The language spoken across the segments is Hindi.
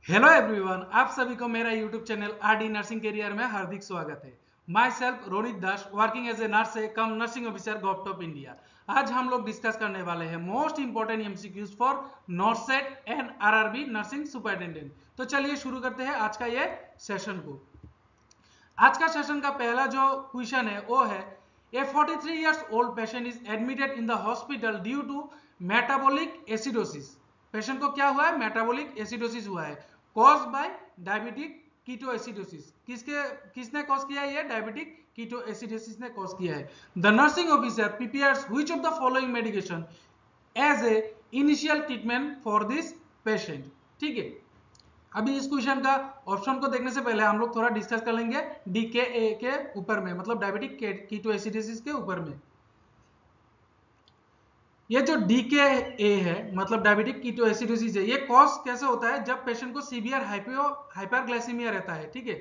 हेलो एवरीवन, आप सभी को मेरा YouTube channel RD nursing career में हार्दिक स्वागत है। Myself Ronit Das, working as a nurse cum nursing officer government of India. आज हम लोग डिस्कस करने वाले हैं most important MCQs for NORCET and RRB nursing superintendent. तो चलिए शुरू करते हैं आज का ये सेशन को। आज का सेशन का पहला जो क्वेश्चन है वो है, ए 43 years old patient is admitted in the hospital due to metabolic acidosis। Patient को क्या हुआ है? मेटाबॉलिक एसिडोसिस हुआ है, कॉज बाय डायबिटिक कीटोएसिडोसिस। किसने कॉज किया है? ये डायबिटिक कीटोएसिडोसिस ने कॉज किया है। The nursing officer prepares which of the following medication as a initial treatment for this patient. ठीक है, अभी इस क्वेश्चन का ऑप्शन को देखने से पहले हम लोग थोड़ा डिस्कस कर लेंगे डीकेए के ऊपर में, मतलब डायबिटिक कीटोएसिडोसिस के ऊपर में। ये जो डीकेए है मतलब डायबिटिक कीटोएसिडोसिस है, ये कॉज कैसे होता है? जब पेशेंट को सीवियर हाइपरग्लाइसीमिया रहता है। ठीक है,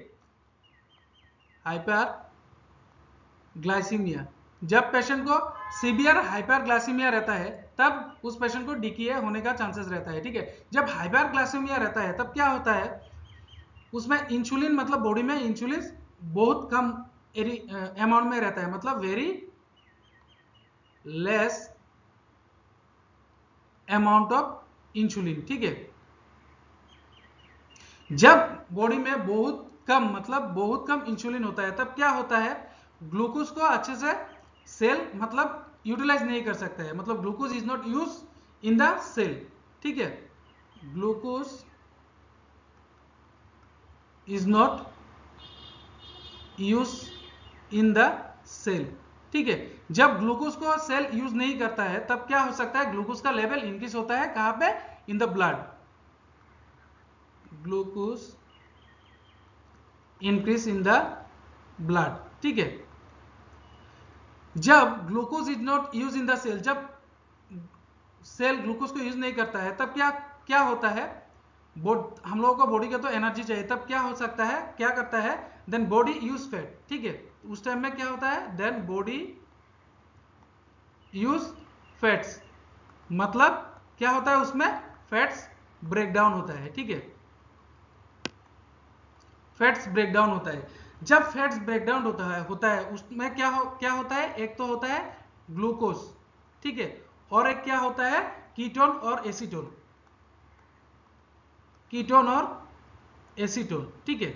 हाइपरग्लाइसीमिया, जब पेशेंट को सीवियर हाइपरग्लाइसीमिया रहता है तब उस पेशेंट को डीकेए होने का चांसेस रहता है। ठीक है, जब हाइपरग्लाइसीमिया रहता है तब क्या होता है? उसमें इंसुलिन, मतलब बॉडी में इंसुलिन बहुत कम अमाउंट में रहता है, मतलब very less amount of insulin. ठीक है, जब बॉडी में बहुत कम, मतलब बहुत कम इंसुलिन होता है तब क्या होता है? ग्लूकोज को अच्छे से सेल मतलब यूटिलाइज नहीं कर सकता है, मतलब glucose is not use in the cell. ठीक है, glucose is not use in the cell. ठीक है, जब ग्लूकोज को सेल यूज नहीं करता है तब क्या हो सकता है? ग्लूकोज का लेवल इंक्रीज होता है, कहां पे? In the blood. Glucose increase in the blood. ठीक है, जब glucose is not use in the cell, जब सेल ग्लूकोज को यूज नहीं करता है तब क्या क्या होता है? हम लोगों को बॉडी का तो एनर्जी चाहिए, तब क्या हो सकता है, क्या करता है? Then body use fat. ठीक है, उस टाइम में क्या होता है? देन बॉडी यूज फैट्स, मतलब क्या होता है? उसमें फैट्स ब्रेक डाउन होता है। ठीक है, फैट्स ब्रेक डाउन होता है। जब फैट्स ब्रेक डाउन होता है उसमें क्या होता है? एक तो होता है ग्लूकोज, ठीक है, और एक क्या होता है? कीटोन और एसीटोन, कीटोन और एसीटोन। ठीक है,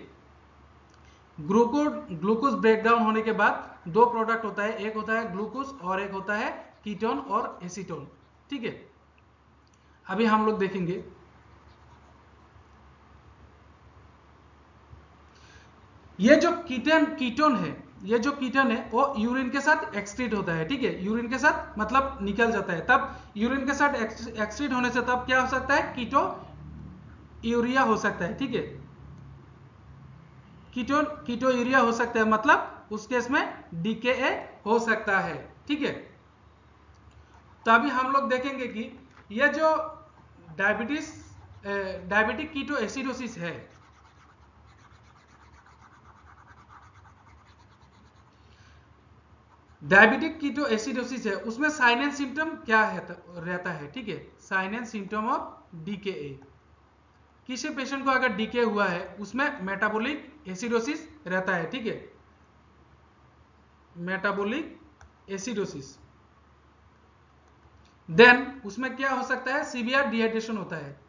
ग्लूकोज ब्रेक डाउन होने के बाद दो प्रोडक्ट होता है, एक होता है ग्लूकोज और एक होता है कीटोन और एसीटोन। ठीक है, अभी हम लोग देखेंगे ये जो कीटोन है, ये जो कीटोन है वो यूरिन के साथ एक्सक्रीट होता है। ठीक है, यूरिन के साथ मतलब निकल जाता है, तब यूरिन के साथ एक्सक्रीट होने से तब क्या हो सकता है? कीटो यूरिया हो सकता है। ठीक है, कीटो यूरिया हो सकता है, मतलब उस केस में डीकेए हो सकता है। ठीक है, तो अभी हम लोग देखेंगे कि ये जो डायबिटिक कीटोएसिडोसिस है, डायबिटिक कीटोएसिडोसिस है, उसमें साइन एंड सिम्टम क्या है रहता है? ठीक है, sign and symptom of DKA. किसी पेशेंट को अगर डीके हुआ है उसमें मेटाबॉलिक एसिडोसिस रहता है। ठीक है, मेटाबॉलिक एसिडोसिस, देन उसमें क्या हो सकता है? सीवियर डिहाइड्रेशन होता है।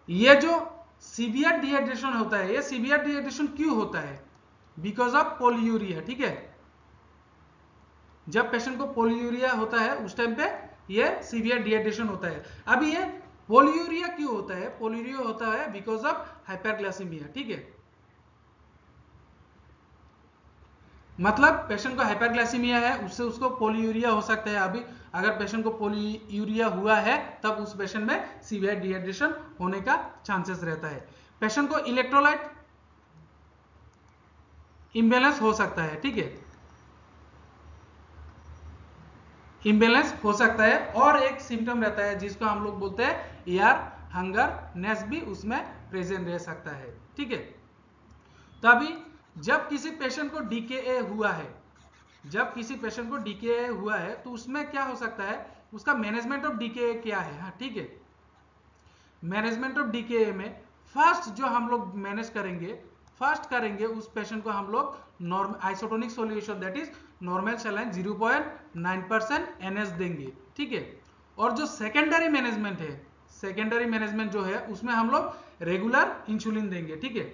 ये जो सीवियर डिहाइड्रेशन होता है, ये सीवियर डिहाइड्रेशन क्यों होता है? Because of polyuria. ठीक है, जब पेशेंट को पोलियूरिया होता है उस टाइम पे ये सीवियर डिहाइड्रेशन होता है। अब ये पोलियूरिया क्यों होता है? पोलियूरिया होता है बिकॉज ऑफ हाइपरग्लाइसीमिया। ठीक है, मतलब पेशेंट को हाइपरग्लाइसीमिया है, उससे उसको पोलियूरिया हो सकता है। अभी अगर पेशेंट को पोलियूरिया हुआ है तब उस पेशेंट में सीवियर डिहाइड्रेशन होने का चांसेस रहता है। पेशेंट को इलेक्ट्रोलाइट इम्बेलेंस हो सकता है। ठीक है, इम्बेलेंस हो सकता है, और एक सिम्टम रहता है जिसको हम लोग बोलते हैं एयर हंगरनेस, भी उसमें प्रेजेंट रह सकता है। ठीक है, तो अभी जब किसी पेशेंट को डीकेए हुआ है, जब किसी पेशेंट को डीकेए हुआ है तो उसमें क्या हो सकता है? उसका मैनेजमेंट ऑफ डीकेए क्या है? हाँ, ठीक है, मैनेजमेंट ऑफ डीकेए में फर्स्ट जो हम लोग मैनेज करेंगे, फर्स्ट करेंगे उस पेशेंट को हम लोग normal isotonic solution that is normal saline 0.9% NS देंगे, ठीक है। और जो सेकेंडरी मैनेजमेंट है, सेकेंडरी मैनेजमेंट जो है उसमें हम लोग रेगुलर इंसुलिन देंगे, ठीक है।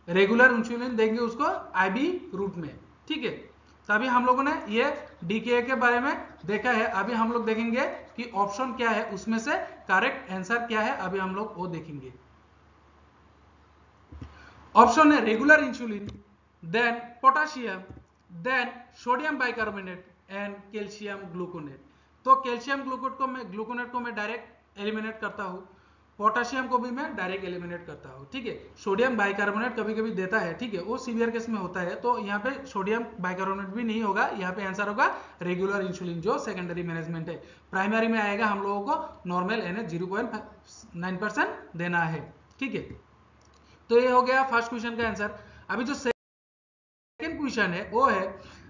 रेगुलर इंसुलिन देंगे उसको आईवी रूट में, ठीक है। तो अभी हम लोगों ने ये डीकेए के बारे में देखा है। अभी हम लोग देखेंगे कि ऑप्शन क्या है, उसमें से करेक्ट आंसर क्या है, अभी हम लोग वो देखेंगे। ऑप्शन है regular insulin, then potassium, then sodium bicarbonate and calcium gluconate. तो कैल्शियम ग्लूकोनेट को मैं डायरेक्ट एलिमिनेट करता हूं, पोटाशियम को भी मैं डायरेक्ट एलिमिनेट करता हूं, ठीक है। सोडियम बाइकार्बोनेट कभी कभी देता है, ठीक है, वो सीवियर केस में होता है, तो यहाँ पे सोडियम बाइकार्बोनेट भी नहीं होगा, यहाँ पे आंसर होगा रेगुलर इंसुलिन जो सेकेंडरी मैनेजमेंट है। प्राइमरी में आएगा हम लोगों को नॉर्मल एनएच 0.9% देना है, ठीक है। तो ये हो गया फर्स्ट क्वेश्चन का आंसर। अभी जो सेकंड क्वेश्चन है वो है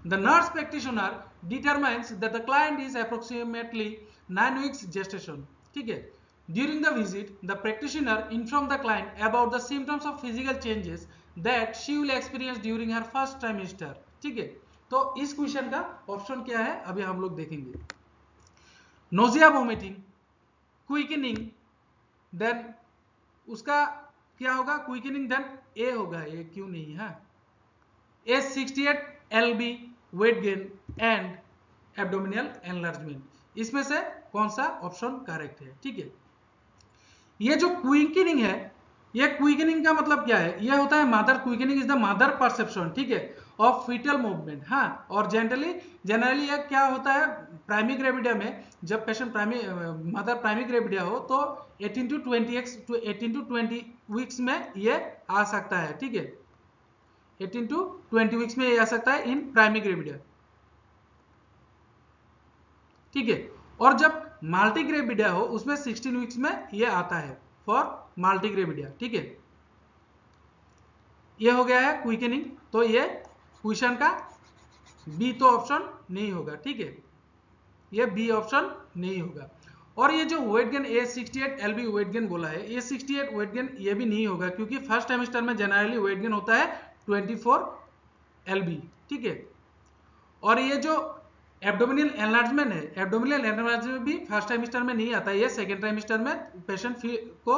the nurse practitioner determines that the client is approximately 9 weeks gestation, ठीक है। During the visit, the practitioner informed the client about the symptoms of physical changes that she will experience during her first trimester, ठीक है। तो इस क्वेश्चन का ऑप्शन क्या है अभी हम लोग देखेंगे। नोजिया, वोमिटिंग, क्विकनिंग, देन उसका क्या होगा, क्विकनिंग, देन ए होगा, ये क्यों नहीं है, A68 LB weight gain and abdominal enlargement. इसमें से कौन सा ऑप्शन करेक्ट है, ठीक है। ये जो क्विकनिंग है, ये क्विकनिंग का मतलब क्या है, ये होता है mother, quickening is the mother perception, ठीक है, ऑफ फीटल मूवमेंट। हाँ, और जनरली ये क्या होता है प्राइमरी ग्रेविडिया में, जब पेशेंट मदर प्राइमरी ग्रेविडिया हो तो 18 to 20 वीक्स में ये आ सकता है, ठीक है। 18 to 20 वीक्स में ये आ सकता है इन प्राइमरी ग्रेविडिया, ठीक है। और जब मल्टीग्रेविडिया हो उसमें 16 वीक्स में ये आता है फॉर मल्टीग्रेविडिया, ठीक है। ये हो गया है क्विकनिंग, तो ये क्वेश्चन का बी तो ऑप्शन नहीं होगा, ठीक है, ये बी ऑप्शन नहीं होगा। और ये जो weight gain A68 LB weight gain बोला है, A68 वेट गेन ये भी नहीं होगा, क्योंकि फर्स्ट सेमेस्टर में जनरली वेट गेन होता है 24 LB, ठीक है। और ये जो एब्डोमिनल एनलार्जमेंट है, एब्डोमिनल एनलार्जमेंट भी फर्स्ट ट्राइमेस्टर में नहीं आता है, ये सेकंड ट्राइमेस्टर में पेशेंट को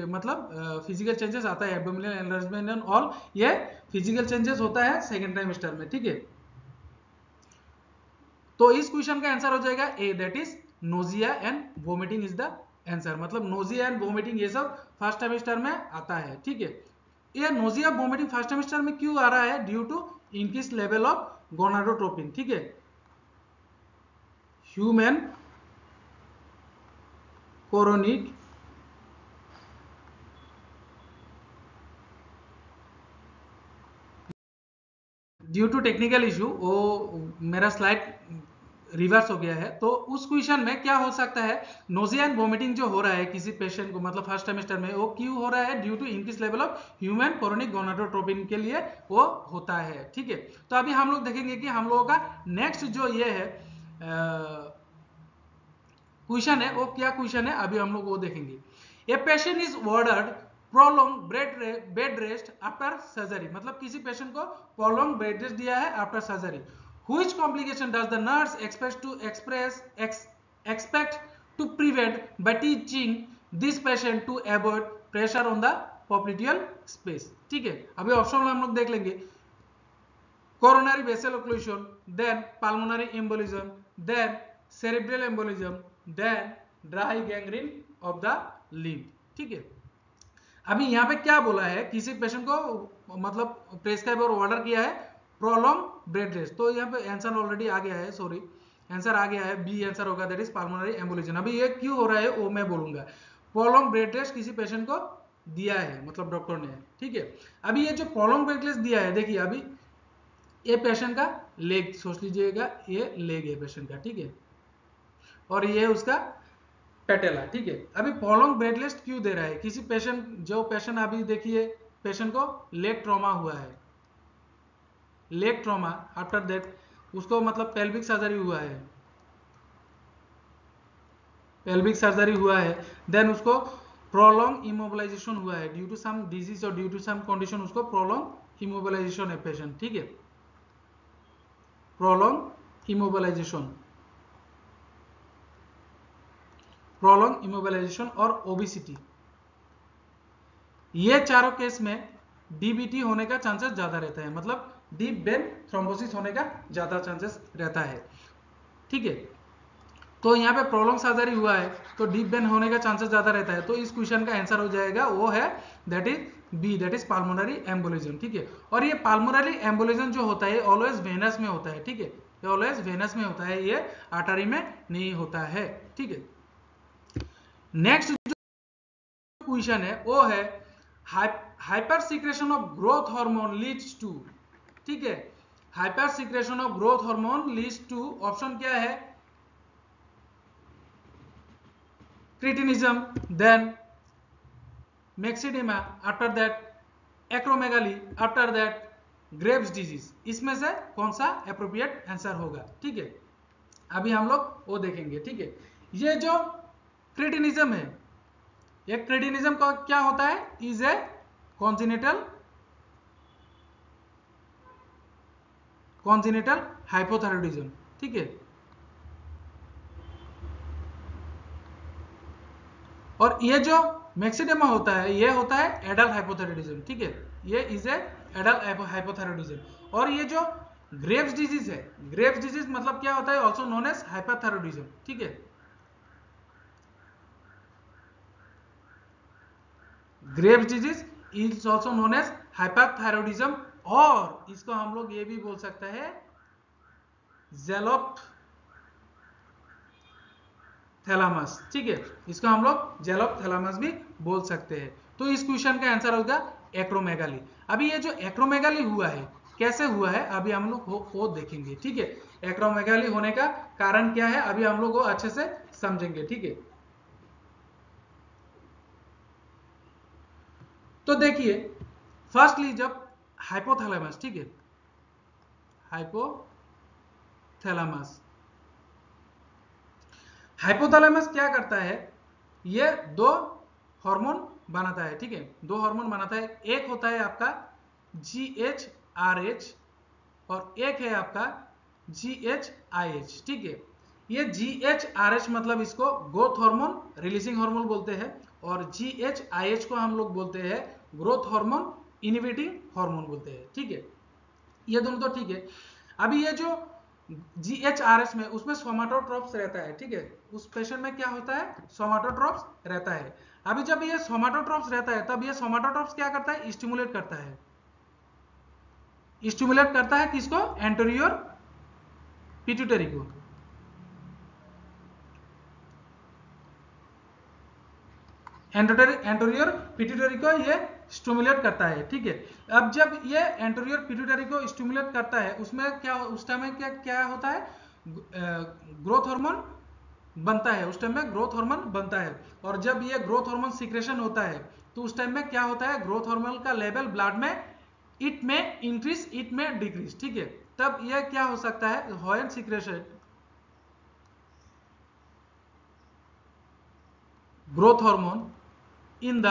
मतलब फिजिकल चेंजेस आता है, एब्डोमिनल एनलार्जमेंट एंड ऑल, ये फिजिकल चेंजेस होता है सेकंड ट्राइमेस्टर में, ठीक है। तो इस क्वेश्चन का आंसर हो जाएगा A, that is nausea and vomiting is the answer. मतलब नोजिया एंड वोमिटिंग ये सब फर्स्ट ट्राइमेस्टर में आता है, ठीक है। ये नोजिया वोमिटिंग फर्स्ट ट्राइमेस्टर में क्यों आ रहा है, due to increase level of gonadotropin, ठीक है, human chorionic due to technical issue, वो मेरा स्लाइड रिवर्स हो गया है। तो उस क्वेश्चन में क्या हो सकता है, नोजिया एंड वोमिटिंग जो हो रहा है किसी पेशेंट को, मतलब फर्स्ट सेमेस्टर में, वो क्यों हो रहा है, due to increase level of human chorionic gonadotropin के लिए वो होता है, ठीक है। तो अभी हम लोग देखेंगे कि हम लोगों का नेक्स्ट जो ये है क्वेश्चन है वो क्या क्वेश्चन है, अभी हम लोग वो देखेंगे। A patient is ordered prolong bed rest after surgery, मतलब किसी पेशेंट को प्रोलॉन्ग बेड रेस्ट दिया है after surgery. Which complication does the nurse expect to prevent by teaching this patient to avoid pressure on the popliteal space, ठीक है। अभी ऑप्शन हम लोग देख लेंगे, coronary vessel occlusion, then pulmonary embolism, then cerebral embolism, then dry gangrene of the limb, ठीक है। अभी यहाँ पे क्या बोला है, किसी पेशेंट को मतलब प्रेस्क्राइब और ऑर्डर किया है प्रोलॉन्ग बेड रेस्ट, तो यहाँ पे आंसर ऑलरेडी आ गया है, सॉरी आंसर आ गया है, बी आंसर होगा, दैट इज पल्मोनरी एम्बोलिज्म। अभी ये क्यों हो रहा है वो मैं बोलूंगा। प्रोलॉन्ग बेड रेस्ट किसी पेशेंट को दिया है, मतलब डॉक्टर ने, ठीक है। अभी ये जो प्रोलॉन्ग बेड रेस्ट दिया है, देखिए अभी ये पेशेंट का लेग सोच लीजिएगा, ये लेग है पेशेंट का, ठीक है, और ये उसका पेटेला, ठीक है। अभी प्रोलॉन्ग बेड रेस्ट क्यों दे रहा है, किसी पेशेंट अभी देखिए पेशेंट को लेग ट्रॉमा हुआ है, लेग ट्रॉमा आफ्टर दैट उसको मतलब पेल्विक सर्जरी हुआ है, पेल्विक सर्जरी हुआ है, देन उसको प्रोलॉन्ग इमोबिलाइजेशन हुआ है ड्यू टू सम डिजीज और ड्यू टू सम कंडीशन, उसको प्रोलॉन्ग इमोबिलाइजेशन है पेशेंट, ठीक है, प्रोलॉन्ग इमोबिलाइजेशन और ओबिसिटी, ये चारों केस में डीबीटी होने का चांसेस ज्यादा रहता है, मतलब डीप वेन थ्रोम्बोसिस होने का ज्यादा चांसेस रहता है, ठीक है। तो यहाँ पे प्रोलॉन्ग सर्जरी हुआ है तो डीप वेन होने का चांसेस ज्यादा रहता है, तो इस क्वेश्चन का आंसर हो जाएगा वो है that is B, that is pulmonary embolism, ठीक है। और ये पाल्मोनरी एम्बोलिज्म जो होता है ऑलवेज वेनस में होता है, ठीक है, ये ऑलवेज वेनस में होता है, ये आर्टरी में नहीं होता है, ठीक है। नेक्स्ट जो क्वेश्चन है वो है hyper secretion of growth hormone leads to, ठीक है, hyper secretion of growth hormone leads to, option क्या है, cretinism, then myxoedema, after that acromegaly, after that Graves disease, इसमें से कौन सा एप्रोप्रिएट आंसर होगा, ठीक है। अभी हम लोग वो देखेंगे, ठीक है। ये जो क्रिटिनिज्म है, ये क्रिटिनिज्म का क्या होता है, इज ए कॉन्जिनिटल हाइपोथायरॉयडिज्म, ठीक है। और ये जो मैक्सिडेमा होता है ये होता है एडल्ट हाइपोथायरॉयडिज्म, ठीक है, ये इज ए एडल्ट हाइपोथायरॉयडिज्म। और ये जो ग्रेव्स डिजीज है, ग्रेव्स डिजीज मतलब क्या होता है, ऑल्सो नोन एज हाइपरथायरॉयडिज्म, ठीक है, Graves disease is also known as hyperthyroidism, और इसको हम लोग ये भी बोल सकते हैं जेलोप थैलामस, ठीक है, इसको हम लोग जेलोप थैलामस भी बोल सकते हैं। तो इस क्वेश्चन का आंसर होगा एक्रोमेगाली। अभी ये जो एक्रोमेगाली हुआ है कैसे हुआ है अभी हम लोग वो देखेंगे, ठीक है, एक्रोमेगाली होने का कारण क्या है अभी हम लोग वो अच्छे से समझेंगे, ठीक है। तो देखिए फर्स्टली जब हाइपोथैलेमस, ठीक है, हाइपोथैलेमस क्या करता है, ये दो हार्मोन बनाता है, ठीक है, दो हार्मोन बनाता है, एक होता है आपका GHRH और एक है आपका GHIH, ठीक है। ये GHRH मतलब इसको ग्रोथ हार्मोन रिलीजिंग हार्मोन बोलते हैं, और GHIH को हम लोग बोलते हैं ग्रोथ हार्मोन इनहिबिटिंग हार्मोन बोलते हैं, ठीक है, ये दोनों तो ठीक है। अभी ये जो GHRH में उसमें सोमाटोट्रोप्स रहता है, ठीक है, उस पेशेंट में क्या होता है, सोमाटोट्रोप्स रहता है। अभी जब ये सोमाटोट्रोप्स रहता है तब ये सोमाटोट्रोप्स क्या करता है, स्टिमुलेट करता है, स्टिमुलेट करता है किसको, एंटीरियर पिट्यूटरी को, एंटीरियर पिट्यूटरी को ये स्टिमुलेट करता है, ठीक है। अब जब ये एंटीरियर पिट्यूटरी को स्टिमुलेट करता है उसमें क्या, उस टाइम में क्या होता है, ग्रोथ हार्मोन बनता है, उस टाइम में ग्रोथ हार्मोन बनता है। और जब ये ग्रोथ हार्मोन सीक्रेशन होता है तो उस टाइम में क्या होता है, ग्रोथ हार्मोन का लेवल ब्लड में इट में इंक्रीज इट में डिक्रीज, ठीक है। तब यह क्या हो सकता है, when secretion growth hormone in the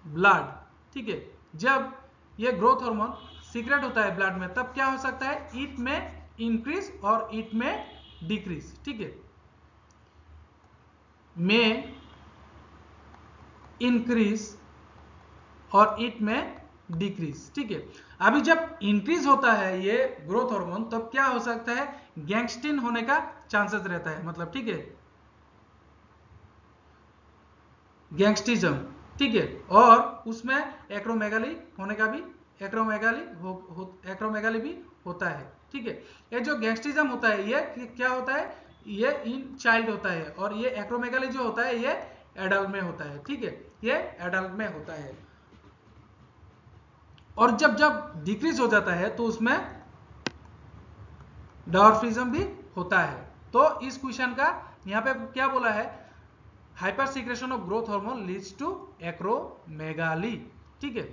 blood, ठीक है, जब ये ग्रोथ हार्मोन सीक्रेट होता है ब्लड में तब क्या हो सकता है, इट में इंक्रीज और इट में डिक्रीज, ठीक है, में इंक्रीज और इट में डिक्रीज, ठीक है। अभी जब इंक्रीज होता है ये ग्रोथ हार्मोन तब क्या हो सकता है, गैंगस्टिन होने का चांसेस रहता है, मतलब ठीक है, गैंगस्टिज्म, ठीक है, और उसमें एक्रोमेगाली होने का भी एक्रोमेगाली भी होता है, ठीक है। ये जो गैंगस्टिज्म होता है ये क्या होता है, ये इन चाइल्ड होता है, और ये एक्रोमेगाली जो होता है ये एडल्ट में होता है, ठीक है, ये एडल्ट में होता है। और जब जब डिक्रीज हो जाता है तो उसमें डॉर्फिज्म भी होता है। तो इस क्वेश्चन का यहाँ पे क्या बोला है, hyper secretion of growth hormone leads to acromegaly, ठीक है।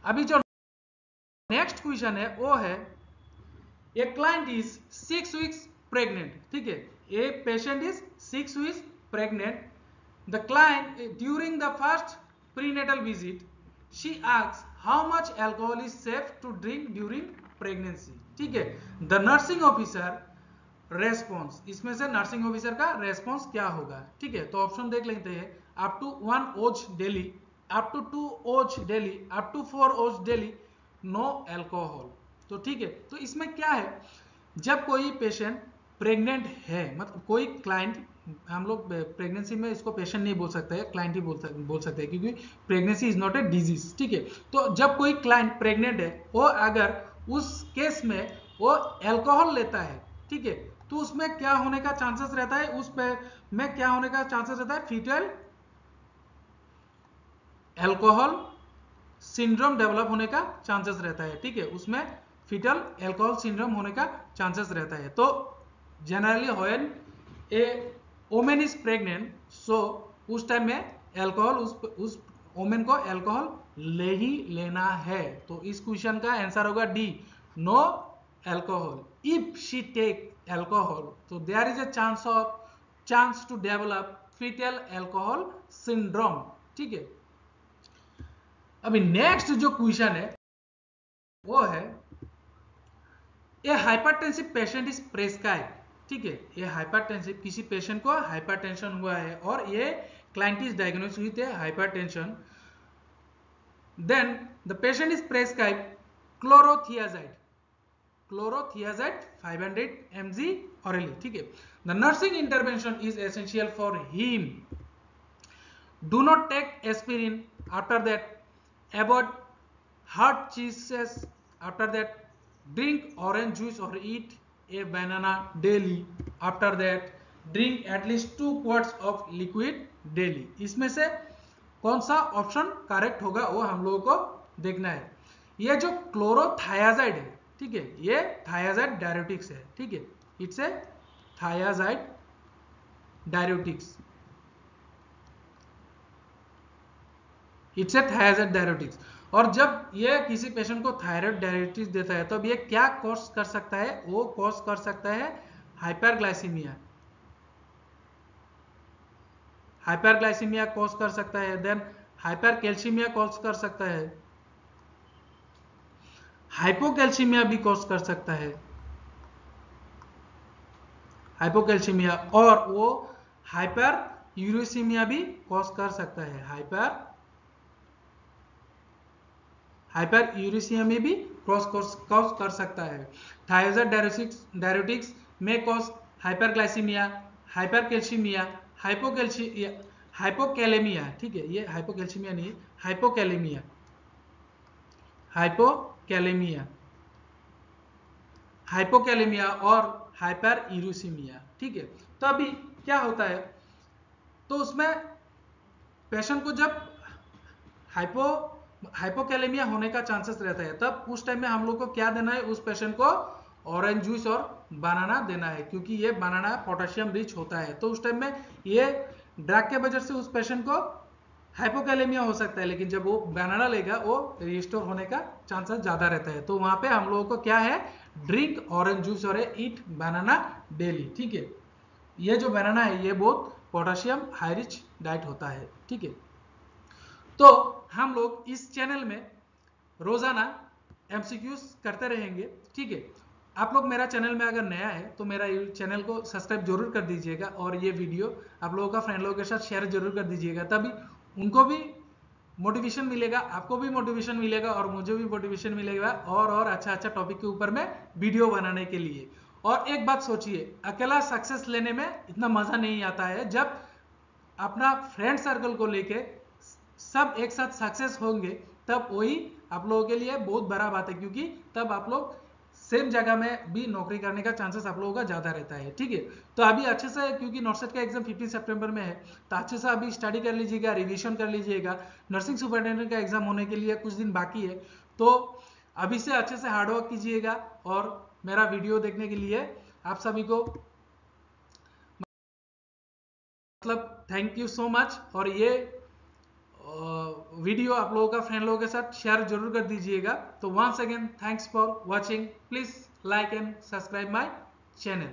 अभी जो नेक्स्ट क्वेश्चन है वो है, a client is 6 weeks pregnant, ठीक है, a patient is sick who is pregnant. The client during the first prenatal visit she asks how much alcohol is safe to drink during pregnancy, ठीक है. The nursing officer रेस्पॉन्स, इसमें से नर्सिंग ऑफिसर का रेस्पॉन्स क्या होगा, ठीक है. तो ऑप्शन देख लेते हैं. अप टू 1 ओज डेली, अप टू 2 ओज डेली, अप टू 4 ओज डेली, नो अल्कोहल. तो ठीक है, तो इसमें क्या है, जब कोई पेशेंट प्रेग्नेंट है, मतलब कोई क्लाइंट, हम लोग प्रेगनेंसी में इसको पेशेंट नहीं बोल सकते हैं, क्लाइंट ही बोल सकते हैं, क्योंकि pregnancy is not a disease, ठीक है. तो जब कोई क्लाइंट प्रेग्नेंट है, वो अगर उस केस में वो अल्कोहल लेता है, ठीक है, तो उसमें क्या होने का चांसेस रहता है, उस पे में क्या होने का चांसेस रहता है, फीटल अल्कोहल सिंड्रोम डेवलप होने का चांसेस रहता है, ठीक है. उसमें फीटल अल्कोहल सिंड्रोम होने का चांसेस रहता है. तो generally when a women is pregnant, so उस टाइम में अल्कोहल उस वोमेन को अल्कोहल ले ही लेना है. तो इस क्वेश्चन का आंसर होगा D, no alcohol. If she take alcohol, so there is a chance to develop fetal alcohol syndrome, ठीक है. अभी नेक्स्ट जो क्वेश्चन है वो है, ए हाइपरटेंसिव पेशेंट इज प्रेस्क्राइब, ठीक है. ये हाइपरटेंसिव, किसी पेशेंट को हाइपरटेंशन हुआ है और ये client is diagnosed with hypertension, then the patient is prescribe chlorothiazide 500 mg orally, ठीक है. The nursing intervention is essential for him. Do not take aspirin. After that, avoid hard cheeses. After that, drink orange juice or eat a banana daily. After that, drink at least 2 quarts of liquid daily. इसमें से कौन सा ऑप्शन करेक्ट होगा वो हम लोगों को देखना है. ये जो क्लोरोथायाजाइड है, ठीक है, ये थायाजाइड डायरेटिक्स है, ठीक है. It's a thiazide diuretics, it's a thiazide diuretics. और जब ये किसी पेशेंट को थायराइड डायरेटिक्स देता है, तो अब ये क्या कॉज कर सकता है, वो कॉज कर सकता है हाइपरग्लाइसीमिया. हाइपरग्लाइसीमिया कॉज कर सकता है, देन हाइपरकैल्सीमिया कॉज कर सकता है, हाइपोकैल्सीमिया भी कॉज कर सकता है, हाइपोकैल्सीमिया, और वो हाइपर यूरेसीमिया भी कॉज कर सकता है, हाइपर यूरेसीमिया भी कॉज कर सकता है. थायराइड डायरेटिक्स में कॉज हाइपरग्लाइसीमिया, हाइपरकैल्सीमिया, हाइपोकैलेमिया, ठीक है. ये हाइपोकैल्सीमिया नहीं, हाइपोकैलेमिया और हाइपर यूरेसीमिया, ठीक है. तो अभी क्या होता है, तो उसमें पेशेंट को जब हाइपोकैलेमिया होने का चांसेस रहता है, तब उस टाइम में हम लोग को क्या देना है, उस पेशेंट को ऑरेंज जूस और बनाना देना है, क्योंकि ये बनाना पोटेशियम रिच होता है. तो उस टाइम में ये ड्रग के वजह से उस पेशेंट को हाइपोकैलेमिया हो सकता है, लेकिन जब वो बनाना लेगा वो रिस्टोर होने का चांसेस ज्यादा रहता है. तो वहां पे हम लोगों को क्या है, ड्रिंक ऑरेंज जूस और ईट बनाना डेली, ठीक है. ये जो बनाना है ये बहुत पोटेशियम हाई रिच डाइट होता है, ठीक है. तो हम लोग इस चैनल में रोजाना एमसीक्यूज करते रहेंगे, ठीक है. आप लोग मेरा चैनल में अगर नया है तो मेरा चैनल को सब्सक्राइब जरूर कर दीजिएगा, और ये वीडियो आप लोगों का फ्रेंड लोगों के साथ शेयर जरूर कर दीजिएगा, तभी उनको भी मोटिवेशन मिलेगा, आपको भी मोटिवेशन मिलेगा, और मुझे भी मोटिवेशन मिलेगा और अच्छा टॉपिक के ऊपर में वीडियो बनाने के लिए. और एक बात सोचिए, अकेला सक्सेस लेने में इतना मजा नहीं आता है, जब अपना फ्रेंड सर्कल को लेके सब एक साथ सक्सेस होंगे, तब वही आप लोगों के लिए बहुत बड़ा बात है, क्योंकि तब आप लोग सेम जगह में भी नौकरी करने का चांसेस आप लोगों का ज्यादा रहता है, ठीक है. तो अभी अच्छे से, क्योंकि नॉर्सेट का एग्जाम 15 सितंबर में है, तो अच्छे से अभी स्टडी कर लीजिएगा, रिवीजन कर लीजिएगा. नर्सिंग सुपरिटेंडेंट का एग्जाम होने के लिए कुछ दिन बाकी है, तो अभी से अच्छे से हार्डवर्क कीजिएगा. और मेरा वीडियो देखने के लिए आप सभी को मतलब थैंक यू सो मच. और ये वीडियो आप लोगों का फ्रेंड लोगों के साथ शेयर जरूर कर दीजिएगा. तो once again thanks for watching. Please like and subscribe my channel.